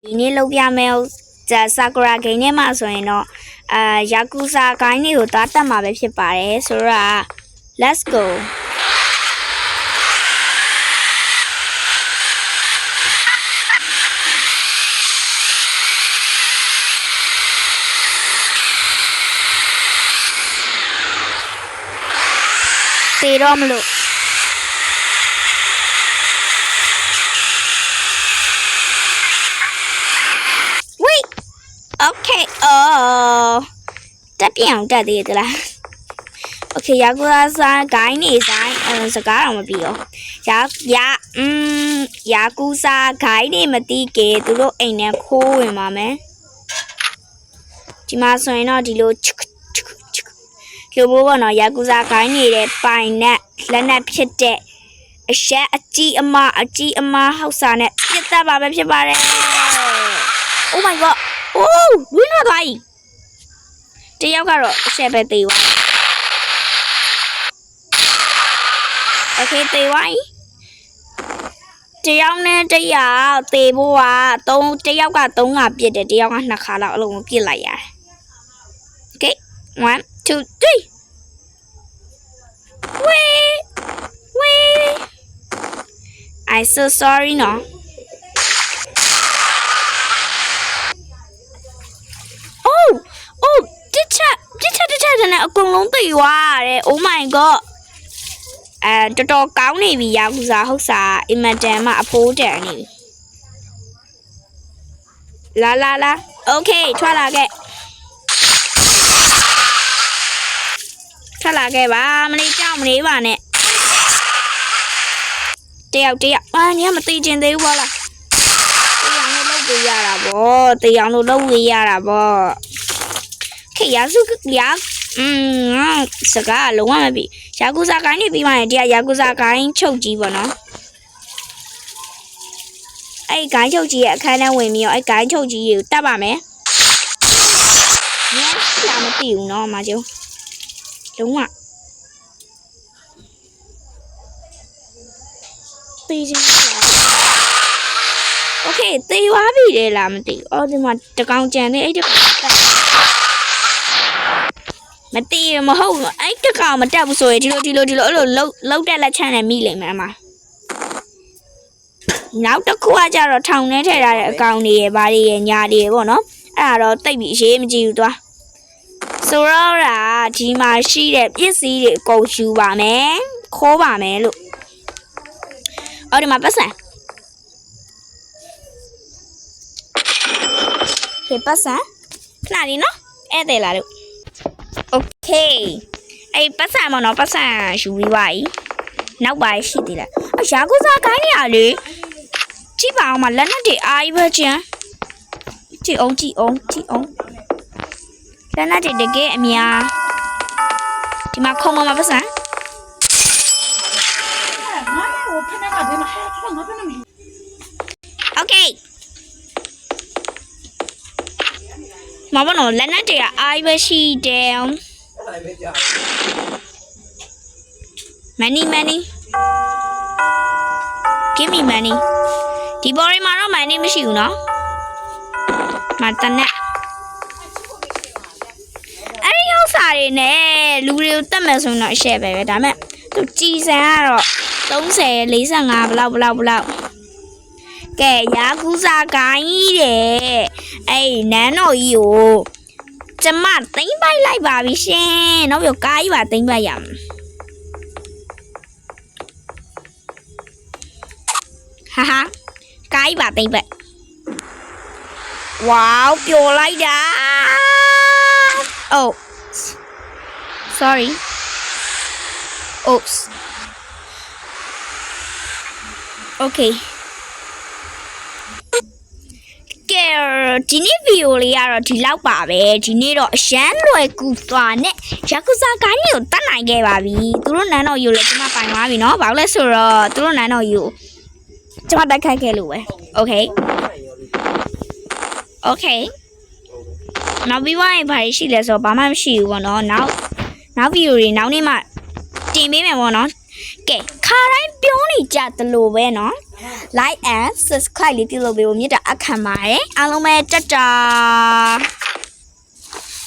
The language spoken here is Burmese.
ဒီနေ့လုပ်ပြမယ်ဆာကူရာဂိမ်းထဲမှာဆိုရင်တော့ယာကူဇာဂိုင်းတွေကိုသွားတက်မှာပဲဖြစ်ပါတယ်ဆိုတော့ let's go တေတော့မလို့Okay,တက်ပြောင်တက်သေးတယ်လား Okay ယာကူဇာဂိုင်းနေဆိုင်စကားတော့မပြီးတော့ယာကူဇာဂိုင်းနေမသိကေသူတို့အိမ်နဲ့ခိုးဝင်ပါမယ်ဒီမှာဆိုရင်တော့ဒီလိုလိုပေါ့နော်ယာကူဇာဂိုင်းနေတဲ့ပိုင်နဲ့လက်နက်ဖြစ်တဲ့အရက်အကြီးအမဟောက်စာနဲ့ပြစ်တတ်ပါပဲဖြစ်ပါတယ် Oh my god Oh, we not like. တယောက်ကတော့အချက်ပဲသေးသွား Okay သေးသွားတယောက်နဲ့တယောက်သေးဖို့ကတယောက်က3ခါပြစ်တယ်တယောက်က2ခါလောက်အလုံးပြစ်လိုက်ရတယ် Okay 1 2 3 Wait I'm so sorry noနဲ့အကုန်လုံးသိသွားရတယ် Oh my god တော်တော်ကောင်းနေပြီယာကူဇာဟုတ်စာအင်မတန်မှအဖိုးတန်နေပြီလာ Okay ထွက်လာခဲ့ပါမလေးကြောက်မလေးပါနဲ့တယောက်ညမသိချင်သေးဘူးပေါ့လားတရားလို့လုပ်ပေးရတာပေါ့ Okay စကားလုံးဝမပြီးယာကူဇာဂိုင်းနေပြီးမှရင်တရားယာကူဇာဂိုင်းချုပ်ကြီးပေါ့နော်အဲ့ဂိုင်းချုပ်ကြီးရဲ့အခန်းထဲဝင်ပြီးတော့အဲ့ဂိုင်းချုပ်ကြီးကိုတတ်ပါမယ်ညလာမသိဘူးနော်မကျုံလုံးဝသိချင်း Okay သေသွားပြီလေလားမသိဘူးအော်ဒီမှာတကောင်ကြံနေအဲ့တကောင်မသိရမဟုတ်ဘူးအဲ့တကောင်မတက်ဘူးဆိုရင်ဒီလိုအဲ့လိုလောက်တက်လက်ချမ်းနဲ့မိလိမ့်မယ်အမနောက်တစ်ခုကကြတော့ထောင်ထဲထည့်ထားတဲ့အကောင်တွေရဲ့ဘာတွေရဲ့ညာတွေရဲ့ပေါ့နော်အဲ့ဒါတော့တိတ်ပြီးအရေးမကြည့်ဘူးသွားဆိုတော့ဒီမှာရှိတဲ့ပစ္စည်းတွေအကုန်ယူပါမယ်ခိုးပါမယ်လို့အော်ဒီမှာပတ်စံခေပတ်စံခဏလေးနော်ဧည့်သည်လာလို့ Okay အဲ့ပတ်စံမနော်ပတ်စံယူပြီးပါ යි နောက်ပါရှိသေးလားယာကူဇာဂိုင်းနေရလေကြည့်ပါအောင်မလက်နဲ့တွေအားကြီးပဲကျန်ကြည့်အောင်လက်နဲ့တွေတကယ်အများဒီမှာခုံမပတ်စံ Okayမမနော်လက်နဲ့တွေကအားကြီးပဲရှိတယ် Money Give me money ဒီဘော်ရီမှာတော့ money မရှိဘူးနော်မတနက်အဲ့ဒီဥစ္စာတွေနဲ့လူတွေကိုတတ်မယ်ဆိုရင်တော့အရှက်ပဲဒါပေမဲ့သူကြည်စံကတော့30 45ဘလောက်ကဲယာကူဇာဂိုင်းတဲ့အဲ့နန်းတော်ကြီးကိုကျမသိမ့်ပိုက်လိုက်ပါပြီရှင်နောက်ပြီးကားကြီးပါသိမ့်ပိုက်ရမယ်ဟာကားကြီးပါသိမ့်ပိုက် Wow ပျော်လိုက်တာ Oh sorry Oops Okayဒီနေ့ဗီဒီယိုလေးကတော့ဒီလောက်ပါပဲဒီနေ့တော့အရန်လွယ်ကူသွားနဲ့ယာကူဇာဂိုင်းကိုတတ်နိုင်ခဲ့ပါပြီသူတို့နန်းတော်ယူလည်းကျွန်မပိုင်သွားပြီเนาะဘာလို့လဲဆိုတော့သူတို့နန်းတော်ယူကျွန်မတိုက်ခိုက်ခဲ့လို့ပဲ Okay နောက်ပြီးသွားရင်ဘာရှိလဲဆိုတော့ဘာမှမရှိဘူးပေါ့နော်နောက်ဗီဒီယိုတွေနောက်နေ့မှတင်ပေးမယ်ပေါ့နော်ကဲခါတိုင်းပြောနေကြသလိုပဲเนาะ like and subscribe လေးပြုလုပ်ပေးဖို့မြတ်တာအခမ်းပါတယ်အားလုံးပဲတတာ